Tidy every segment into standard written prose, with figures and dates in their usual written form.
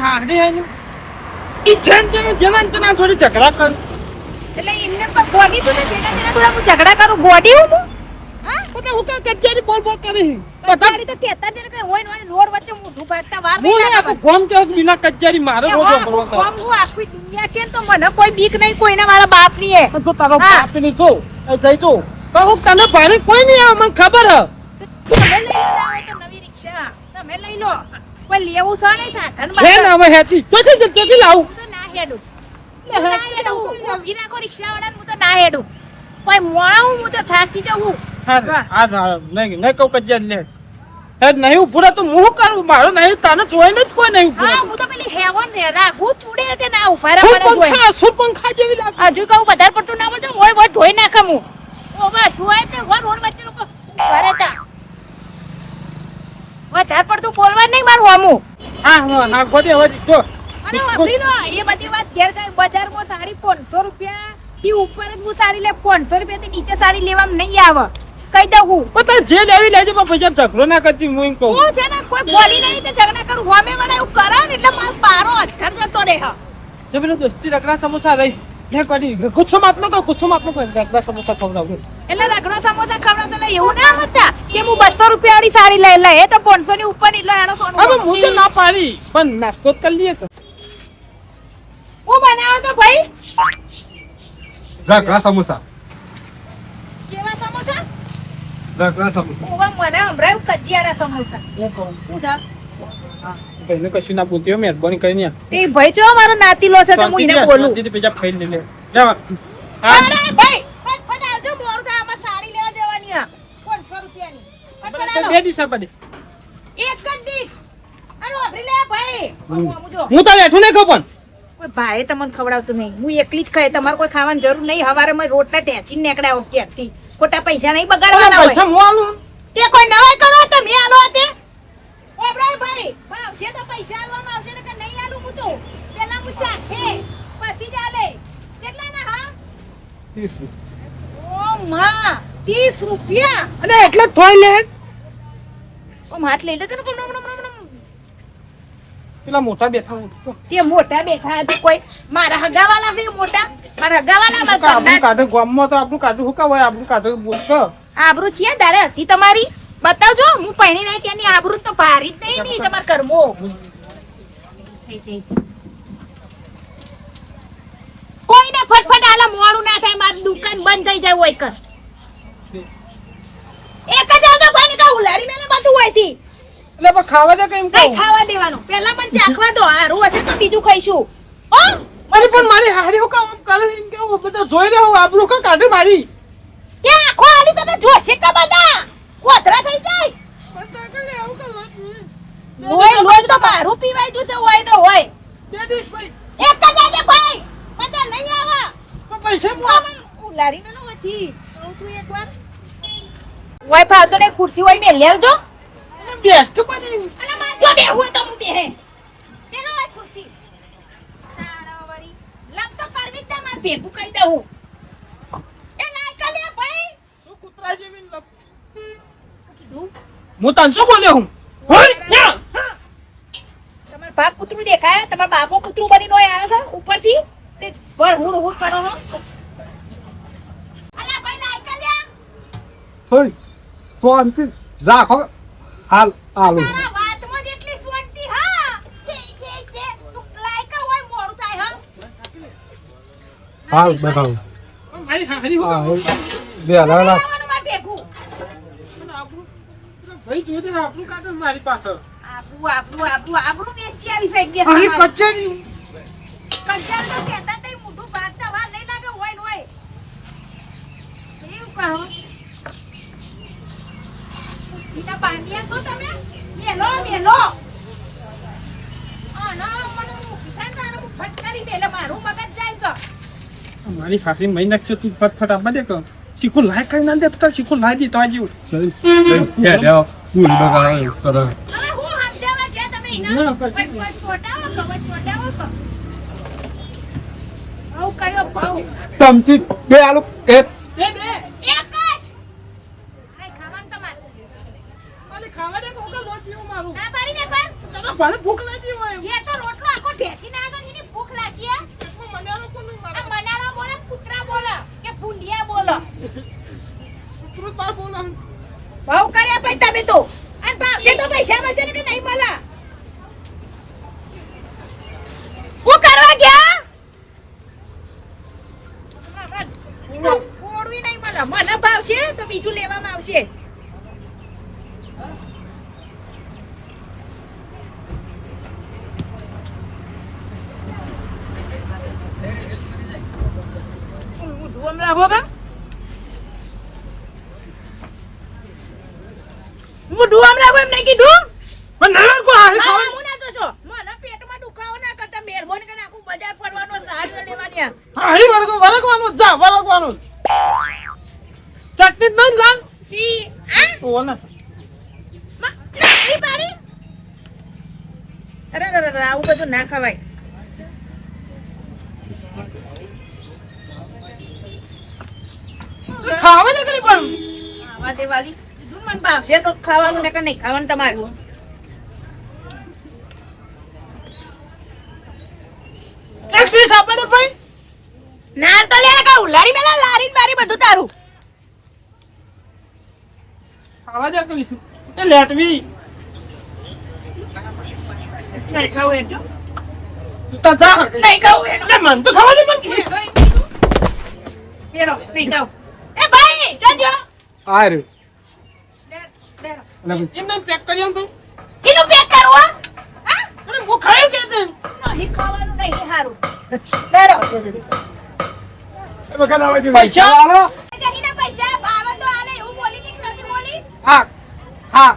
હાડી હે જેના થોડી ઝઘડા કર એટલે એમને પણ ગોડી તું જેના થોડા હું ઝઘડા કરું ગોડી હું હા પોતે હું કચેરી બોલ કરી તારી તો કેતા જ કે હોય ને રોડ વચ્ચે મોઢું ભાગતા વાર હું આખો ગોમ કે બિના કચેરી મારે રોજ બોલવા ગોમ હું આખી દુનિયા કે તો મને કોઈ બીક નહીં કોઈના મારા બાપ ની હે તો તારો બાપ ની જો જઈ જો કહું તને ભારે કોઈ નહીં આવે મને ખબર હે તમે લઈ લાવો તો નવી રિક્ષા તમે લઈ લો કોઈ લેવું છે નહીં સાધન હે ને હવે હેતી ચોથી લાવું તો ના હેડું વિના કો રિક્ષા વાળા હું તો ના હેડું કોઈ મોળા હું તો થાકી જાઉં નહીં કહું કચેરી લે હે નહીં ઉભું તો હું કરું મારો નહીં તને જોઈને જ કોઈ નહીં ઉભું હા હું તો પેલી હેવન રે રાખું ચૂડે છે ના ઉભા રાખવાના સુર પંખા જેવી લાગે હજુ કહું વધારે પડતું ના બોલતો હોય ધોઈ નાખમ હું ઓ બસ જોય તો રોડ વચ્ચે લોકો ઘરે તા વધારે પડતું બોલવા નહીં મારું હમું હા ગોડી હવે જો અને વાપરી લો એ બધી વાત ઘેર કઈ બજારમાં સાડી 500 રૂપિયા થી ઉપર જ હું સાડી લે 500 રૂપિયા થી નીચે સાડી લેવામાં નહીં આવે કહી દઉં હું પતા જે લેવી લેજે પણ પૈસા ઝઘડો ના કરતી હું એમ કહું હું છે ને કોઈ બોલી નહીં તે ઝઘડા કરું હોમે મને એવું કરે ને એટલે માર પારો અધર જતો રહે હા જે પેલો દોસ્તી રગડા સમોસા લઈ લે કોડી ગુસ્સો માં આપનો રગડા સમોસા ખવડાવું એટલે રગડો સમોસા ખવડાવતો ને એવું ના હતા કે હું 200 રૂપિયા વાળી સાડી લઈ લે એ તો 500 ની ઉપર ની એટલે એનો સોનું હવે હું તો ના પાડી પણ નાસ્તો કરી લઈએ તો હું બનાવો તો ભાઈ રગડા સમોસા કેવા સમોસા રગડા સમોસા ઓવા મને હમણાં કચિયાડા સમોસા હું કહું હું થા ભાઈને કશું ના પૂછ્યો મહેરબાની કરીને તે ભાઈ જો મારો નાતીલો છે તો હું એને બોલું દીદી પૈસા ખાઈ લે જા અરે ભાઈ ફટફટ આવજો મોર થા આમાં સાડી લેવા જવાની આ 500 રૂપિયાની ફટફટ આવો બે દિવસ પડે એક જ દી અરે વાપરી લે ભાઈ હું તારે એઠું નહીં ખાવ પણ કોઈ ભાઈ તમને ખવડાવતું નહીં હું એકલી જ ખાય તમારે કોઈ ખાવાની જરૂર નહીં હવારે મેં રોટલા ટેચીને નીકળ્યા ક્યાંથી ખોટા પૈસા નહીં બગાડવાના હોય પૈસા હું આલું તે કોઈ નવાય કરો તમે આલો તે ઓ ભાઈ આવશે તો પૈસા આલવામાં આવશે ને કે નહીં આલું હું તો પેલા હું ચાખે પછી ચાલે કેટલા ના હા 30 ઓ માં 30 રૂપિયા અને એટલે થોઈ લે ઓ માટ લઈ લે તો પેલા મોટા બેઠા હું તે મોટા બેઠા હતા કોઈ મારા હગાવાલા છે મોટા મારા હગાવાલા મારા આપણું કાઢે ગામમાં તો આપણું કાઢું હું કા હોય આપણું કાઢું બોલશો આબરૂ છે દારે હતી તમારી બતાવજો હું પહેણી નહીં ત્યાંની આબરૂ તો ભારી જ નહીં ની તમાર કર્મો કોઈને ફટફટ આલા મોડું ના થાય મારી દુકાન બંધ થઈ જાય હોય કર એક જ આવતો ભાઈ કા ઉલાડી મેલે બધું હોયથી એટલે પણ ખાવા દે કેમ કઈ ખાવા દેવાનું પહેલા મને ચાખવા દો હારું હશે તો બીજું ખાઈશું હો અરે પણ મારી હાડી હું કામ કરે એમ કે હું બધા જોઈ રહ્યો હું આપણું કા કાઢે મારી કે આખો આલી તને જોશે કે બધા કોતરા થઈ જાય લોય તો મારું પીવાય જશે હોય તો હોય બે દિવસ ભાઈ એક જ આજે ભાઈ મજા નહીં આવે પૈસા ઉલારી ન વધી કહું છું એકવાર ઓય ફાવતો ને ખુરશી હોય મે લેજો બેસ તો પણ અને માજો બેહું તો હું બેહે તેનો ઓય ખુરશી તાળાવાળી લપ તો કરવી જ માર ભેગું કહી દઉં એ લાય કલે ભાઈ તું કૂતરા જેવી લપ કીધું હું તને શું બોલ્યો હું હોય યા તમાર બાપ કૂતરું દેખાય તમાર બાપો કૂતરું બનીને ઓય આવે છે ઉપરથી તે પર હું કરો હો અલા ભાઈ લાય કલે હોય શાંતિ રાખો હાલ આલુ તારા વાતમાં જેટલી શાંતિ હા છે તું લાયકા હોય મોડું થાય હા હાલ બતાવો મારી હાડી હું બે અલગ અલગ આવવાનું માર ભેગું ભાઈ જોજે આપણું કાઢે મારી પાસે આબરૂ વેચી આવી છે કે અરે કચેરી કંચાર તો કહેતા તઈ મોઢું ભાગતા વાર નહીં લાગે હોય ને હોય એવું કહો જીના પાંડિયા છો તમે મેલો ના મને ઉઠાણ તારું ફટકારી મેલે મારું મગજ જાય છે મારી ખાતી મહી નાખશે તું ફટફટ આપવા દે કે શીખો લાય કરી ના દે તો શીખો લાય દી તો આજી ચલ કે દેવ પૂરી બગાડે કરે હવે હું સમજાવવા છે તમે ના, ઇના પછી છોટાવો કો આવ કર્યો ભાવ ચમચી બે આલુ એક બે એક જ આય ખાવાનું તમારે અરે ખાવા દે કોકા લોટ પીવું મારું ના પાડી ને પર તને ભલે ભૂખ લાગી હોય એ તો રોટલો આખો ના મને ભાવશે તો બીજું લેવામાં આવશે. ઊંધું આમ રાખો કા? ઊંધું આમ રાખો એમ નહીં કીધું? પણ ના કો હારી હા, ખાવા હું ના તો છો. મને પેટમાં દુખાવો ના કરતા મહેરબાની કરીને આખું બજાર ફરવાનો રાહ લેવાની આ. હારી વરગવાનું જા વરગવાનું ચટણી નહીં લાલ જી આ ઓ ના નાની પાડી. અરે અરે અરે આવું બધું ના ખવાય. ખાવા દે કરી પણ આવા દેવાલી કીધું ને મને ભાવશે તો ખાવાનું ને કે નહીં ખાવાનું તમારું. એક પીસ આપે ને ભાઈ નાર તો લે કે ઉલાડી મેલા લારી બારી બધું તારું. ખાવા દે કરી એ લેટવી નહીં ખાવું એટલું તા જા નહીં ખાવું એટલું એટલે મન તો ખાવા દે પણ નહીં ખાવું. એ ભાઈ જજો આ રહ્યું. લે એમને પેક કરી આમ ભાઈ એનું પેક કરવું હા અરે હું ખાઈ કે છે નહીં ખાવાનું નહીં સારું. લેરો એ બકા લાવા દે. પૈસા આલો. જહીના પૈસા ભાવ તો આલે એવું બોલી કે નથી બોલી હા હા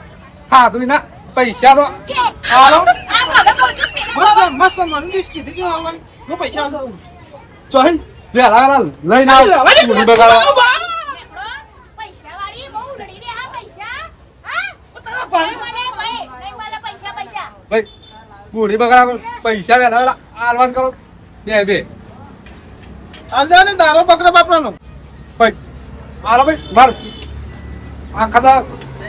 હા તું ના પૈસા તો કે આલો. આ ભાવે બોલજો પેલા મસ્ત મસ્ત મને બિસ્કિટ દીધું આવવાનું હું પૈસા આલું ચોહી બે લાવા લઈને આવ. ઊંધું બગાડવા. પૈસા વાળી બહુ ઉડડી દે હા પૈસા હા તારા નહીં ભાઈ મને ભાઈ નહીં મને પૈસા પૈસા ભાઈ બુઢી બગાડા પૈસા વેલા આલવાન કરો બે બે આલ્યા ને દારો બકરા બાપરાનો ભાઈ આલો ભાઈ માર આખા દા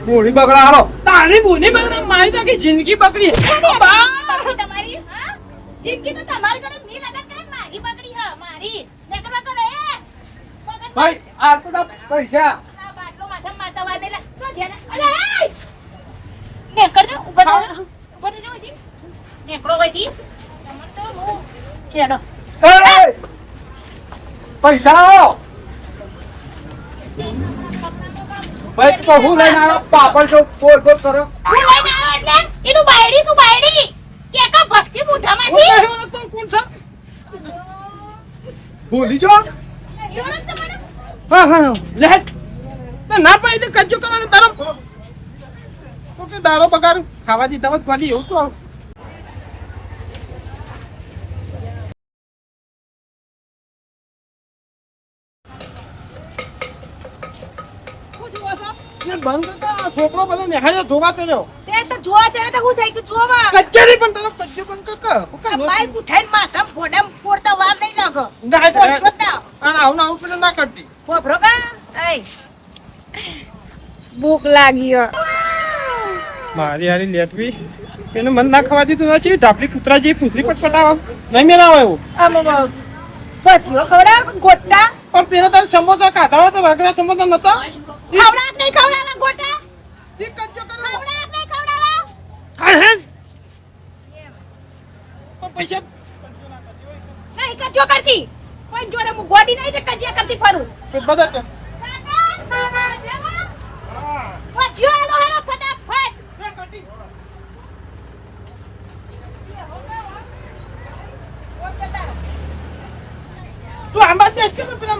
બુઢી બગડા આલો. તારી બોની બકરા મારી તો આખી જિંદગી બકરી બાકી તમારી હા જિંદગી તો તમારી જોડે મી લગન કરે મારી બગડી હા મારી નેકરવા કરે એ ભાઈ આ તો દા પૈસા આ બાટલો માથા માથા વાદે લા તો ધ્યાન અલે નેકર દે ઉપર ઉપર જો જી નેકરો વઈતી તમને તો હું કેડો એ પૈસા આલો. ભાઈ તો હું લઈને આવ્યો પાપડ જો પોર પોર કરો. હું લઈને આવ્યો એટલે એનું બાયડી શું બાયડી કે કા બસ્કી મુઠામાંથી કોણ છે ભૂલી જો યોરત તમારે હા હા લે તો ના પાડી તો કચ્ચો કરવાનો તારો તો કે દારો બગાર ખાવા દીધા હોત પડી એવું તો હું જોવો છો એ બંધ કરતા છોકરો બધો નિહાળ્યો જોવા કર્યો તે તો જોવા ચડે તો હું થઈ ગયું જોવા કચ્ચરી પણ તારો કચ્ચો બંધ કર ભાઈ ઉઠાઈને માથા ફોડમ ફોડતા વાર નહીં લાગે ના ફોડશો જ ના. અને આવું આવું પેલા ના કરતી ફોફરો કા એય ભૂખ લાગી હે. મારી હારી લેટવી એને મન ના ખાવા દીધું નથી ઢાપલી કૂતરા જેવી પૂછડી પર પટાવા નહીં મેળાવે એવું આમ પથ્યો ખવડાવ ગોટા પણ પેલા તારે સમોસા ખાધા હોય તો રગડા સમોસા નતા ખવડાવ નહીં ખવડાવા ગોટા એ કચ્ચો કરો ખવડાવ નહીં ખવડાવા હા હે પણ પૈસા નહીં કચો કરતી કોઈ જોડે હું ગોડી નહીં કે કજિયા કરતી ફરું બધા કે પછ્યો આલો હેરો ફટાફટ તું આંબા દેખ કે પેલા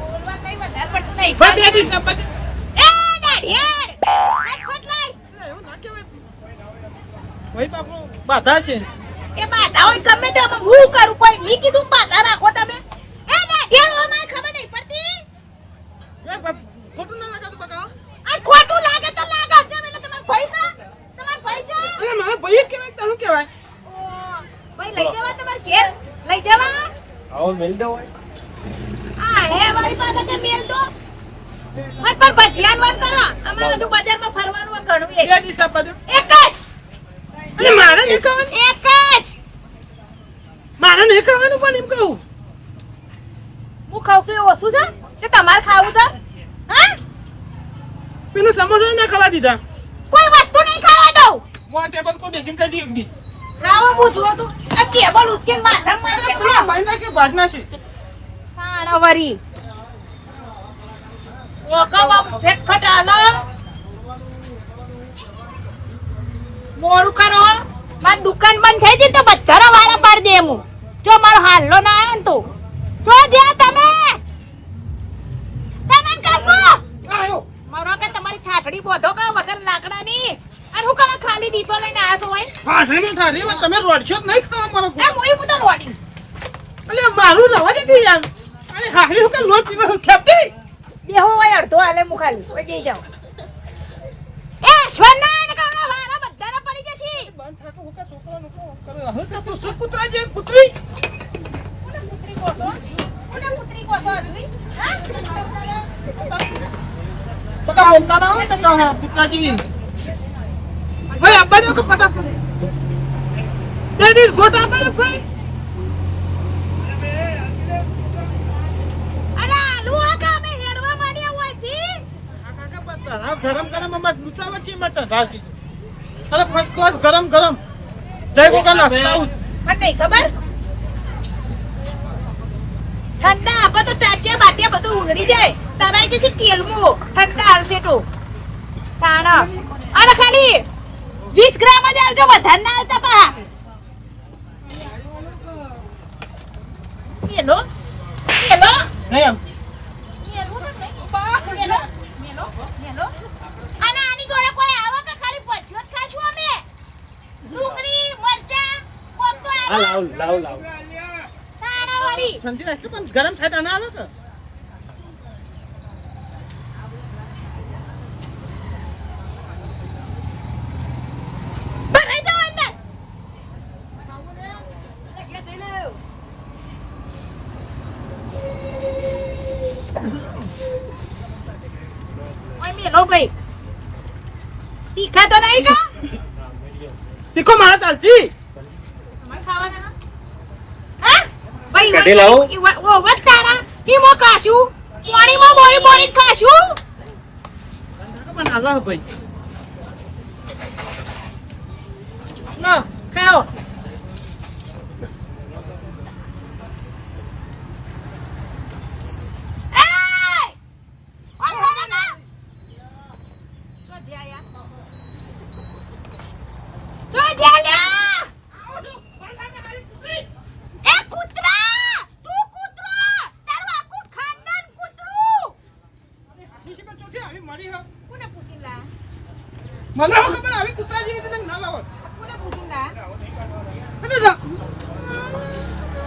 બોલવા કઈ વધારે પડતું નહીં ભાઈ બેટી સાબા દે એ દાઢિયાર ફટફટ લાય એવું ના કહેવાય ભાઈ બાપુ બાધા છે એ બાધા હોય ગમે તે હવે હું કરું કોઈ મી કીધું બાધા રાખો તમે એ દાઢિયાર ઓમાં ખબર નહીં પડતી એ બાપ ખોટું ના લાગે તો બકા આ ખોટું લાગે તો લાગે છે એટલે તમાર ભાઈ છે તમાર ભાઈ છે અરે મારા ભાઈ કહેવાય તને કહેવાય ભાઈ લઈ જવા તમાર ઘેર લઈ જવા આવો મેલ દો આ હે વાળી પાસે તે મેલ દો પણ ભજીયાન વાત કરો અમારે તો બજારમાં ફરવાનું હોય ઘણું એ બેટી સાબા દે એક જ અરે મારે નહીં ખાવાનું એક જ મારે નહીં ખાવાનું પણ એમ કહું હું ખાવ છું એ ઓછું છે કે તમારે ખાવું છે હા પેલું સમોસા ના ખાવા દીધા કોઈ વસ્તુ નહીં ખાવા દઉં હું આ ટેબલ પર બેસીને કાઢી એક દી રાવો હું જોઉં છું આ કેબલ ઉચકીને માથામાં મારશે પેલા મહિના કે બાદના છે હા તાણવરી ઓકામાં ફેટફટ આલો મોડું કરો મારી દુકાન બંધ થઈ જઈ તો બધા વારા પાડી દે હું જો મારો હાલ્લો ના આવ્યો ને તો જો જ્યાં તમે કાકો આયો મારો કે તમારી ઠાઠડી બોધો કા વગર લાકડાની અને હું કણા ખાલી દીતો લઈને આયા છો હોય ઠાઠીમાં તમે રોડશો જ નહીં ખાવા મારો એ મોઈ હું તો રોડી અલે મારું રવા દે કે યાર અરે હારી હું કે લોટ પીવે હું ખેપતી દેહો હોય અડધો હાલે હું ખાલી ઓય દે જાવ એ સ્વર્ણા ને કાવડા વારા બધાને પડી જશે બંધ થાકો હું કે છોકરાનો કો કરે હવે તો સો કૂતરા જે કૂતરી કોને પુત્રી કોસો આદમી હા તો કા બોલતા ના હોય તો કા કૂતરા જેવી ભાઈ અબ્બા ને ફટાફટ લેડીઝ ગોટા પર ભાઈ અલા લુઆ કા મે હેડવા માંડ્યા હોય થી કાકા પત્તા ગરમ ગરમ માં લૂચાવા છે મત રાખી અરે ફર્સ્ટ ક્લાસ ગરમ ગરમ જય કોકા નાસ્તા મને નહીં ખબર ઠંડા આપો તો ટાટિયા બાટિયા બધું ઉગડી જાય તરાઈ જશે તેલમો ઠંડા હાલશે તો તાણા અને ખાલી 20 ગ્રામ જ આલજો વધારે ના આલતા પા મેલો નહીં એમ અને આની જોડે કોઈ આવે કે ખાલી પછીઓ જ ખાશું અમે ડુંગળી મરચા કોક તો આવે લાવ તાણા વાળી ઠંડી રાખજો પણ ગરમ થાય ના આવે કે ભરાઈ જાવ અંદર ઓય મેલો ભાઈ તીખા તો નહીં કા તીખો મારા ચાલતી તમારે ખાવાના હા ભાઈ કાઢી લાવો. ઓ વતાણા ઈમો કાશું પાણીમાં બોરી બોરી ખાશું પણ આલા ભાઈ નો ખાઓ એય ઓય ખાના તો જ્યા તો જ્યા એ કૂતરા તું કૂતરો તારું આખું ખાનદાન કૂતરું આવી મળી હા કોને પૂછી લા મને હું ખબર આવી કૂતરા જેવી તને ના લાવો કોને પૂછી લા અરે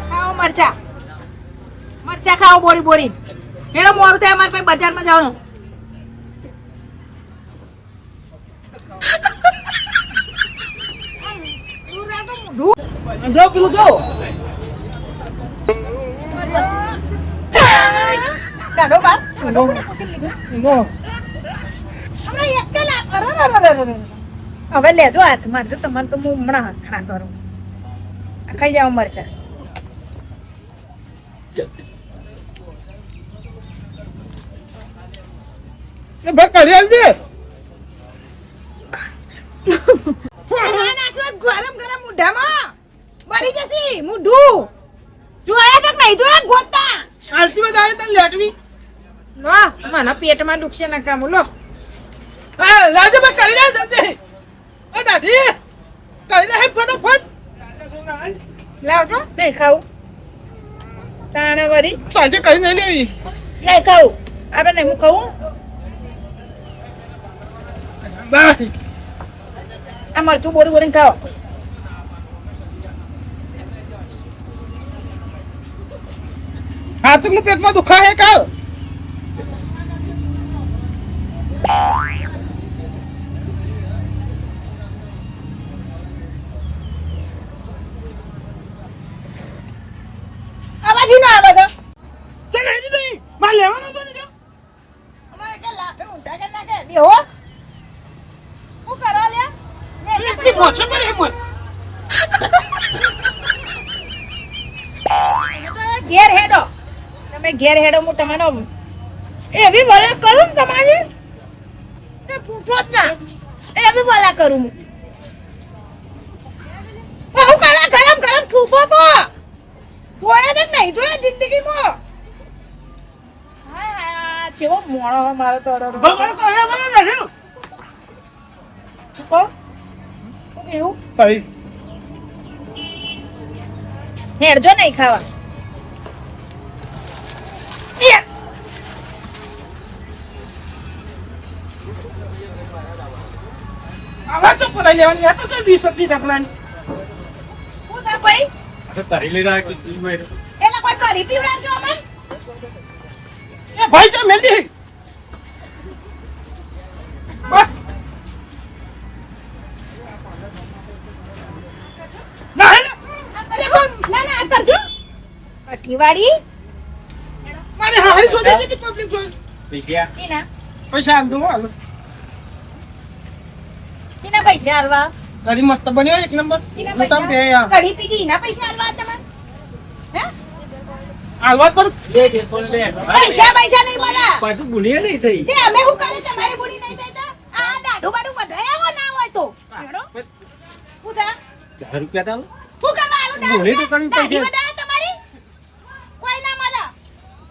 ખાઓ મરચા મરચા ખાઓ બોરી બોરી હેડો મોરું થાય અમારે પાસે બજારમાં જવાનું જો પેલું જો કાઢો બાર નો હમણાં એક કલાક હવે લેજો હાથ મારજો તમારે તો હું હમણાં ખરા કરું ખાઈ જાવ મરચા એ ભાઈ કરી આલજે ગરમ ગરમ મુઢામાં બળી જશે મુઢું જોયા તો નહીં જોયા ગોતા આલતી માં આવે તને લેટવી લો મને પેટમાં દુખશે ના કામ લો હા લાજે ભાઈ કરી લે જલ્દી એ દાદી કરી લે ફટાફટ લાવજો નહીં ખાવું તાણે વરી સાંજે કરી નહીં લેવી નહીં ખાવું આપણે નહીં હું ખાવું બાય આ મરચું બોરી બોરીને ખાઓ હાથનું પેટમાં દુખાય હે કાલ આવાજી ના આવે તો ચાલ હેડી નહીં માર લેવાનો તો ને અમારે કે લાફે ઊંધા કે ના કે બેહો હું કરો લ્યા એટલી મોછે પડે હે મોય ઘેર હેડો તમે ઘેર હેડો હું તમારો એવી વળા કરું ને તમારી તો પૂછો જ ના એવી વળા કરું હું હું કરા ગરમ ગરમ ઠૂસો તો જોયા જ નહીં જોયા જિંદગીમાં ચેવો મોણો હવે મારો તો અરર. ભગવાન કહે મને નથી શું કહો? શું કીધું? તઈ હેડજો નહીં ખાવા. યા. આવા ચો પરાઈ લેવાની આ તો જો 20 હતી ઢકલાની શું છે ભાઈ? તારી લઈ રહ્યા કે તું મેં એલા કોઈ કરી પીવડાવશો અમે? એ ભાઈ તો મેલી બસ. ના ના અરે ના ના આ કરજો. કઠીવાડી મારે હારી જોડે છે કે પબ્લિક જોડે પૈસા ટીના પૈસા આલ દો હાલો ટીના પૈસા આલવા. કઢી મસ્ત બન્યો એક નંબર ટીના મેં તમે બે પૈસા કઢી પીધી એના પૈસા આલવા તમારે? હે? હાલવા પર પૈસા નહીં મળ્યા. પાછું ભૂલીએ નહીં થઈ તે અમે શું કરે તમારી બુડી નહીં થઈ તો આ દાઢું બાડું વધારે આવો ના હોય તો હેડો. શું થા? 1000 રૂપિયા તાલ શું કરવા આલું ભૂલી તો કરવી દાઢી પડશે. વધારે તમારી કોઈ ના મળે.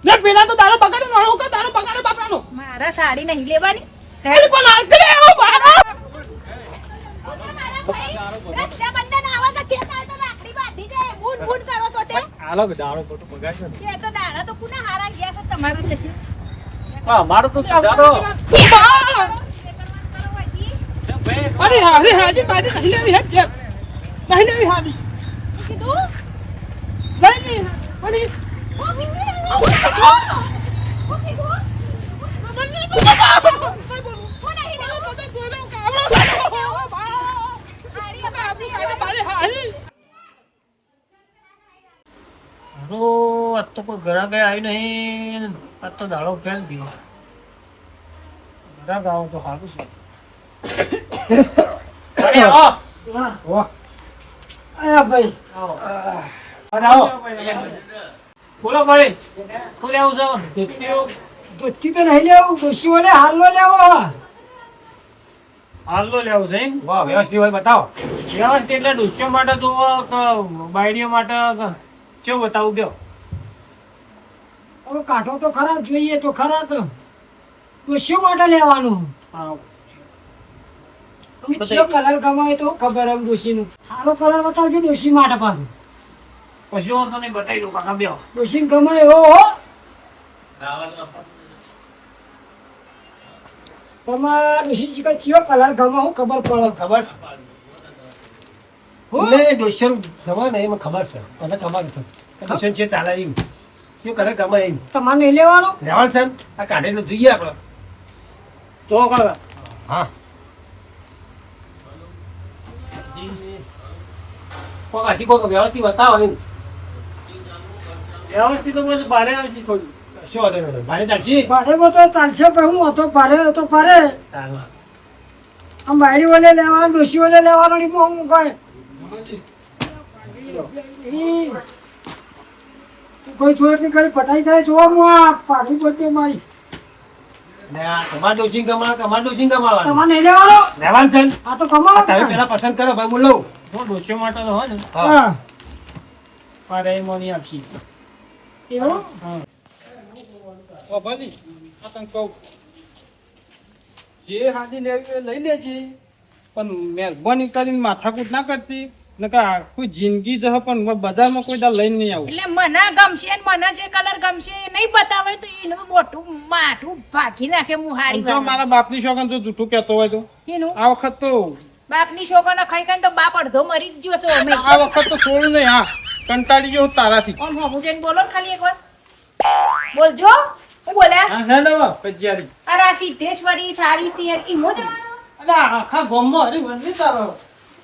ને પેલા તો દારૂ બગાડે મારો કે દારૂ બગાડે બાપરાનો મારા સાડી નહીં લેવાની. અરે પણ હાલ કરે આવો બારા રક્ષાબંધન આવા તો કેતા તો રાખડી બાંધી જાય બૂન બૂન કરો છો તે આલો કે દાડો ખોટો બગાડ્યો ને તે તો દાડા તો કુના હારા ગયા છે તમારા જશે. હા મારો તો દાડો અરે હારી હાડી બાડી નહીં લેવી હે યાર નહીં લેવી હાડી કીધું નહીં અને આજ તો કોઈ ઘરા ગયા આવી નહીં આજ તો દાડો ફેલ ગયો ઘરા ગાવ તો સારું છે બોલો ભાઈ શું લેવું છે દૂધથી તો નહીં લેવું ડોશીઓને હાલનો લેવો હાલો લેવું છે એમ વાહ વ્યવસ્થિત હોય બતાવો વ્યવસ્થિત એટલે ડૂચો માટે જોવો કે બાયડીઓ માટે કેવું બતાવું ગયો હવે કાંઠો તો ખરા જ જોઈએ તો ખરા તો ડોશીઓ માટે લેવાનું કયો કલર ગમાય તો ખબર એમ ડોશીનું સારો કલર બતાવજો ડોશી માટે પાછું પછી હું તને બતાવી દઉં કાકા બે ડોશીને ગમે એવો હો તમારા ડોશી શીખે કયો કલર ગમે હું ખબર પડે ખબર હો? છે ડોશન ગમે ને એમાં ખબર છે મને ખબર છે ડોશન છે ચાલે એમ શું કરે ગમે એમ તમારે નહીં લેવાનો લેવલ છે ને? આ કાઢીને જોઈએ આપણે તો કાકા હા કોક હજી કોક વ્યવસ્થિત બતાવો એમ વ્યવસ્થિત તો બધું બારે આવશે થોડું શું વાંધો નહીં ભાડે ચાલશી ભાડેમાં તો ચાલશે પણ હું હતો ભાડે તો ભાડે આમ બાયડી વલે લેવાનો ડોશી વલે લેવાનો નહીં હું કહે કોઈ જોડની ઘડી પટાઈ થાય જોવા હું આ પાછી બોલતી મારી ને આ તમારે ડોશી ગમા તમારે ડોશી ગમાવા તમારે નહીં લેવાનો લેવાનું છે ને? આ તો કમાવો તમે ને. પેલા પસંદ કરો ભાઈ હું લઉં હું ડોસ્યો માટે તો હોય ને હા મારે એ મોની આપશી એવું ઓ ભલી આ તને કહું જે હાડી લેવી એ લઈ લેજે પણ મહેરબાની કરીને માથાકૂટ ના કરતી નકા કોઈ જિંદગી જહ પણ બજારમાં કોઈ દા લઈને નહીં આવું એટલે મને ગમશે ને મને જે કલર ગમશે એ નહીં બતાવે તો એનું મોટું માથું ભાગી નાખે હું હારી જો મારા બાપની શોખન જો જૂઠું કહેતો હોય તો એનું આ વખત તો બાપની છોકરાને ખાઈ ખાઈને તો બાપ અડધો મરી જ ગયો છે અમે આ વખત તો છોડું નહીં હા કંટાળી ગયો હું તારાથી ઓમ હમું જઈને બોલો ને ખાલી એકવાર બોલજો હું બોલ્યા હા હે નવા પજ્યારી અરે આ સિદ્ધેશ્વરી સારી સિયર ઈમો જવાનો અરે આખા ગામમાં હરી વનવી તારો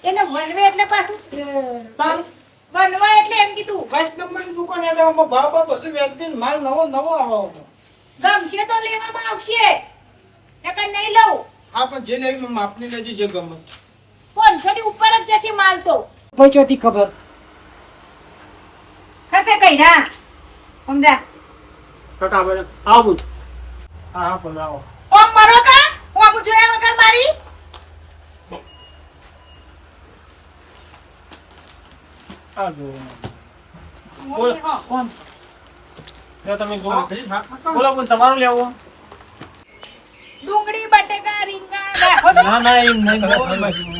એને વનવે એટલે પાછું તાર વનવા એટલે એમ કીધું ફર્સ્ટ નંબરની દુકાન એટલે આમાં ભાવ ભાવ બધું વેચીને માલ નવો નવો આવે ગમશે તો લેવામાં આવશે નકર નહીં લઉં હા પણ જે લેવી માપની લેજે જે ગમે 500 ની ઉપર જ જશે માલ તો કોઈ ચોથી ખબર ખતે કઈરા સમજા કાકા ભાઈ આવું હા હા પણ આવો ઓમ મરો કા હું આમ જોયા વગર મારી આ જો બોલ ઓમ તમે બોલો બોલો પણ તમારું લેવું ડુંગળી બટેકા રીંગણ રાખો છો ના ના એમ નહીં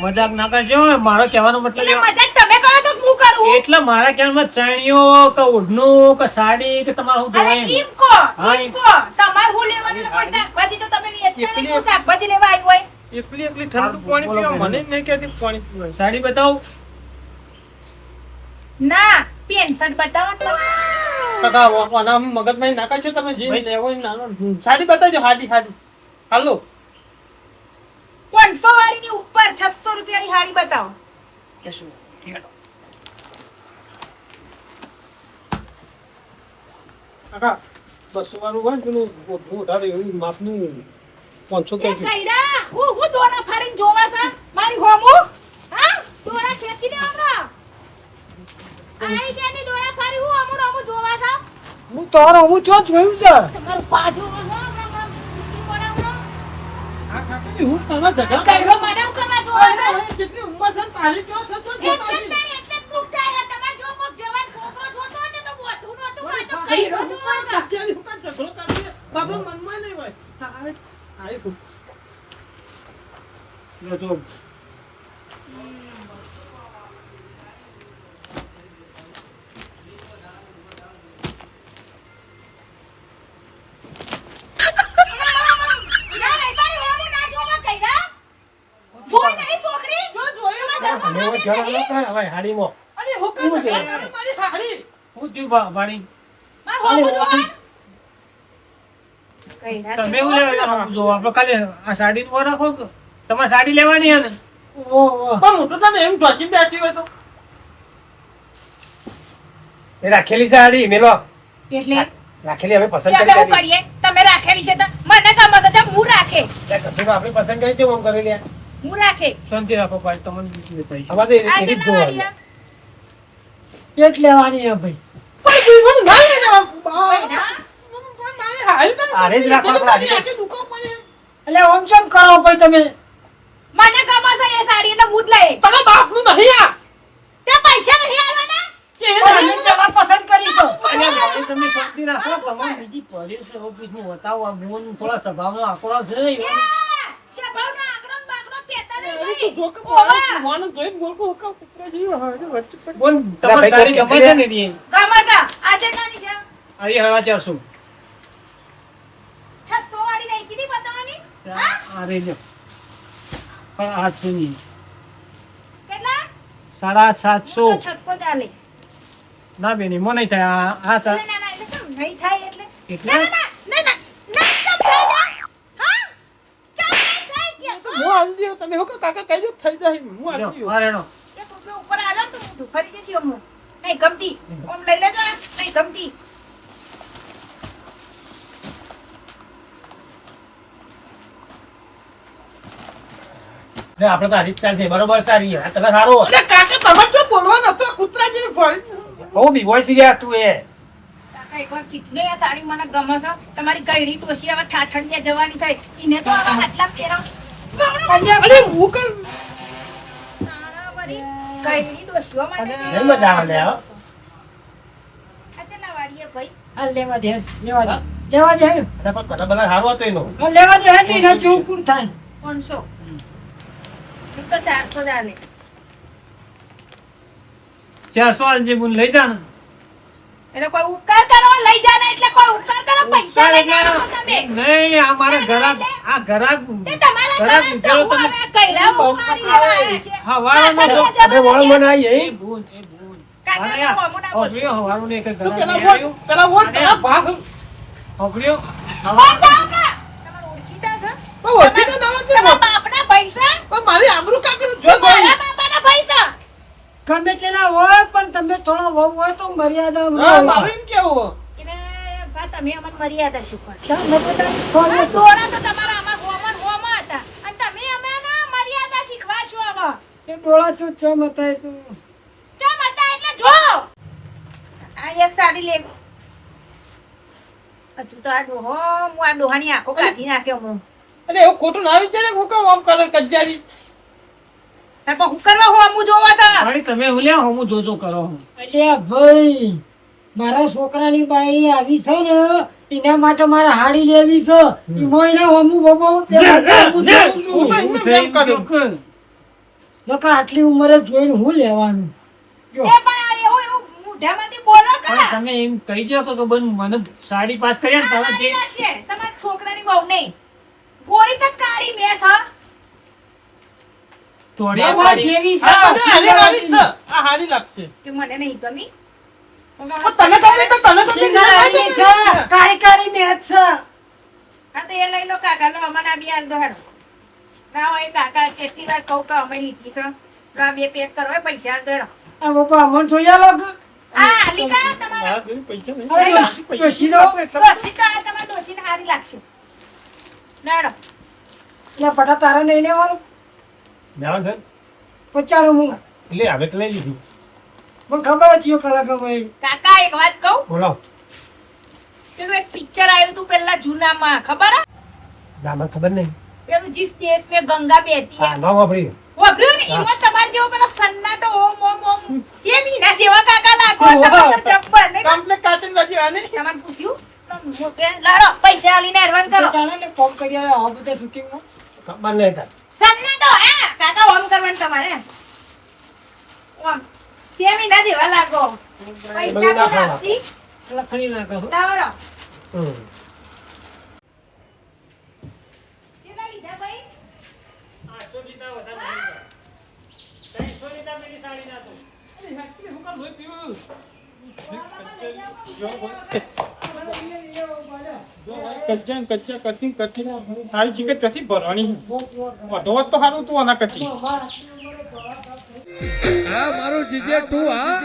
મજાક ના કરજો મારો કહેવાનો મતલબ એટલે એવો- મજાક તમે કરો તો હું કરું એટલે મારા ખ્યાલમાં ચણિયો કે ઓઢણું કે સાડી કે તમારું શું અરે જોવાય ઈમ કો હા, ઈમ ઈમ. કો તમાર હું લેવાનું એટલે કોઈ શાકભાજી તો તમે વેચતા નહીં હું શાકભાજી લેવા આવી હોય એકલી એકલી ઠંડુ પાણી બોલો, પીવા બોલો. મને જ નહીં કહેતી પાણી પીવા સાડી બતાવો ના પેન્ટ શર્ટ બતાવો ને મને. કાકા આના મગજમાં નાખા છો તમે જે લેવો એ નાનો સાડી બતાવજો હાડી હાલો 500 વાળીની ઉપર 600 રૂપિયાની હાડી બતાવો કાકા 200 વાળું હોય ને પેલું ઓઢણું ઉધારે એવું માપનું 500 એ કહેજો કઈડા હું દોણા ફાડીને જોવા છે મારી હોમું હા દોણા ખેંચી દે હમણાં આઈ જાની દોણા ફાડી હું હમણાં જોવા છે હું તારો હું ચો જોયું છે તમારું પાછું હમણાં હા કાકાજી હું કરવા જગા કઈડો મને હું કરવા જોવા છે કેટલી ઉંમર છે ને તારી જો છે તો જો એટલે જ તારી. તારી એટલે જ ભૂખ થાય તમાર જો કોક જવાન છોકરો જોતો હોય ને તો બોધું નહોતું હોય તો કઈડો જોવા છે અત્યારે હું કાંઈ ઝઘડો કરીએ બાપરા મનમાં નહીં હોય આ જો ના નહીં તારી હોમું ના જોવા કઈડા ભૂલ નહીં છોકરી જો જોયું ને? અમે હવે ઘર આલો કાં? હવે હાડીમાં અરે હું કાંઈ ઝઘડો કરે મારી હાડી શું થયું ભાણી માર હોમું જોવા કઈડા તમે એવું લેવા જો આપણે ખાલી આ સાડી નું રાખો કે તમારે સાડી લેવાની હે ને પણ હું તો તને એમ ઢોકી બેઠી હોય તો એ રાખેલી સાડી મેલો એટલે રાખેલી અમે પસંદ આપણે શું કરીએ તમે રાખેલી છે તો મને ગમે તો જાઓ, હું રાખે આપણે પસંદ કરી છે ઓમ કરી લે હું રાખે શાંતિ રાખો ભાઈ તમને બીજી બતાવીશ આ છે ના વાળીયા. પેટ લેવાની હે ભાઈ પણ બીજું ના લઈ લેવા. કઈડા? પણ મારી હાડી તને હારે જ રાખવા તને પડે. આખી દુકાન પડે. એટલે ઓમ ચમ કરો ભાઈ તમે મને ગમે છે એ સાડી એટલે હું જ લઈ તને બાપનું નહીં આ તે પૈસા નહીં આલવાના કે એ પણ નહીં અમે પેલા પસંદ કરી છે તમે શાંતિ રાખો તમારે બીજી પડી છે ઓફિસનું બતાવો આ મોન થોડા સ્વભાવનો આંકડો છે એ, સ્વભાવનો આંકડો ને બાકડો કહેતા નહીં અરે ભાઈ. તું જોકે ઓવા. પણ માણસ જોઈને બોલકો હુકા કૂતરા જેવો હોય છે વચ્ચે પડી. બોલ તમારી સાડી ગમે છે ને રી ગમે છે. આ છે નાની છે. આ 450 600 વાળી નહીં કીધી બતાવવાની? હા? આ રહી લ્યો પણ આ સુની કેટલા? 750 હું તો 600 ચાલે. ના બેની મને નહીં થાય આ ના, ના, ના, એટલે કેમ નહીં થાય એટલે? એટલે? ના, ના, ના, ના, ના, ના, ચમ થઈ જા. હા? ચમ નહીં થાય કે? હું હાલ દ્યો. તમે હું કહો કાકા કહી દો થઈ જાય હું હાલ લ્યો, દ્યો. આ રેણો એક રૂપિયો ઉપર આલો ને તો હું ફરી જઈશ હમણાં. નહીં ગમતી. ઓમ લઈ લેજો આ. નહીં ગમતી. લે આપણે તો આ રીત ચાલશે બરોબર સારી આ તમે સારો અરે કાકા તમારે જો બોલવા નતો કૂતરા જેવી ફળી. બહુ બીવોય યાર તું એ કાકા એકવાર ખીચલો આ સાડી મને ગમે છે. તમારી ગયડી ટોશી હવે ઠાઠડિયા જવાની થાય. ઈને તો હવે આટલા ફેરવ. અરે હું કર તારા વળી ગયડી ડોશીઓ માટે છે. નહીં મજા આવે લે હો. આ ચલા વાળીએ ભાઈ. હા લેવા દે લેવા દે લેવા દે હેડ. અરે પણ કલર બલર સારો હતો એનો હા, લેવા દે હેડ એના જેવું પૂરું થાય 500. એક તો 400 ચાલે. 400 આલજે બુન લઈ જા ને એટલે કોઈ ઉપકાર કરો લઈ જાના એટલે કોઈ ઉપકાર કરો પૈસા લઈ જાઓ તમે. નહીં આ મારા ઘરાક આ ઘરાક તે તમારા ઘરાક ઘરે વિચારો તો હું તમે હવે કઈરા હું મારી લેવા આવ્યા છે. હવારમાં કાકા જો- જવા અરે વળ દે. મને આવી એ બુન કાકા અને તો આ મોમો ના બોલશો. ઓગળ્યો હવારનું ને એક તું ઘરાક પેલા લઈ વોટ આવ્યો. પેલા વોટ પેલા ભાગ ઓગળ્યો કોણ જાઓ કા? તમારે ઓળખીતા છે? પણ ઓળખી તો ના હોય છે. તમારા બાપના પૈસા? પણ મારી આબરૂ કાપી જો મારા બાપાના પૈસા? ગમે તેના હોય પણ તમે થોડા વહુ હોય તો મર્યાદા હા મારું એમ કેવું એટલે બા તમે અમને મર્યાદા શીખવાડી. તમે બધા શીખવાડો આ દોરા તો તમારા આમાં હોમમાં હતા. અને તમે અમને મર્યાદા શીખવાડશો હવે. એ ડોળા ચૂત ચમ હતા તું ચમ હતા એટલે જો. આ એક સાડી લે. હજુ તો આ ડોહો હું આ ડોહાની આંખો કાઢી નાખ્યો હમણાં. અરે એવું ખોટું ના વિચારે હું કામ આમ કરે કજ્જારી તાર પણ હું કરવા હું આમું જોવા તો ભાઈ તમે હું લ્યા હું જોજો કરો હું અલ્યા ભાઈ મારા છોકરાની બાયડી આવી છે ને એના માટે મારે હાડી લેવી છે એમાં એના હમું બબો નકા આટલી ઉંમરે જોઈને હું લેવાનું જો એ પણ આ એવું એવું મોઢામાંથી બોલો કા તમે એમ કહી દો કે બન મને સાડી પાસ કર્યા ને તમે તમારી લાગશે તમારા છોકરાની બહુ નહીં ગોળી તો કાળી મેસ હા તોડી બાબા જેવી છે આ તને હારી હારી જ છે. આ હારી લાગશે કે મને નહીં ગમી પણ તને ગમે તો તને ગમે સિંગારી છે કાળી કાળી મેચ છે હા તો એ લઈ લો કાકા લો અમને આ બે આલ દો હેડો ના હોય કાકા કેટલી વાર કહું કે અમે લીધી છે તો આ બે પેક કરો એ પૈસા આલ દો હેડો આ બાપા અમન જોયા લાગ આ લીકા તમારા હા, જોઈ પૈસા નહીં. અરે ડોશીનો ડોશી તો આ તમારા ડોશીને હારી લાગશે ના હેડો એટલે પટા તારે નહીં લેવાનું લેવાનું છે પચાડો હું એટલે હવે તો લઈ લીધું મને ખબર જ છે કલાક ભાઈ કાકા એક વાત કહું બોલો પેલું એક પિક્ચર આવ્યું હતું પેલા જૂનામાં ખબર હે ના ખબર નહીં પેલું જીસ દેશ મેં ગંગા બેહતી હા ના વાપરી વાપર્યું ને એમાં તમારે જેવો પેલો સન્નાટો ઓમ ઓમ ઓમ તે મીના જેવા કાકા લાગો ઓહો. તમારે તો જબ્બર ને કમ્પ્લીટ કાચી નથી આની. તમારે પૂછ્યું કે લાડો પૈસા આલીને એડવાન્સ કરો જાણે ને કોમ કરી આવ્યા આ બધા શૂટિંગમાં ખબર નહીં તાર સન્નાટો હા કાકા ઓમ કરવાનું તમારે ઓમ તે મીના જેવા લાગો પૈસા બધું ના તો ખાવા. આપતી લખણી નાખો તાવરો હમ કેટલા લીધા ભાઈ અરે, હેકી, હું કાં લોહી પીવું? કચ્ચા કચ્ચા કરતી કરતી હારી ચીકર કશી ભરવાની અઢોવત તો સારું તું આના કરતી હા મારું જીજે તું હા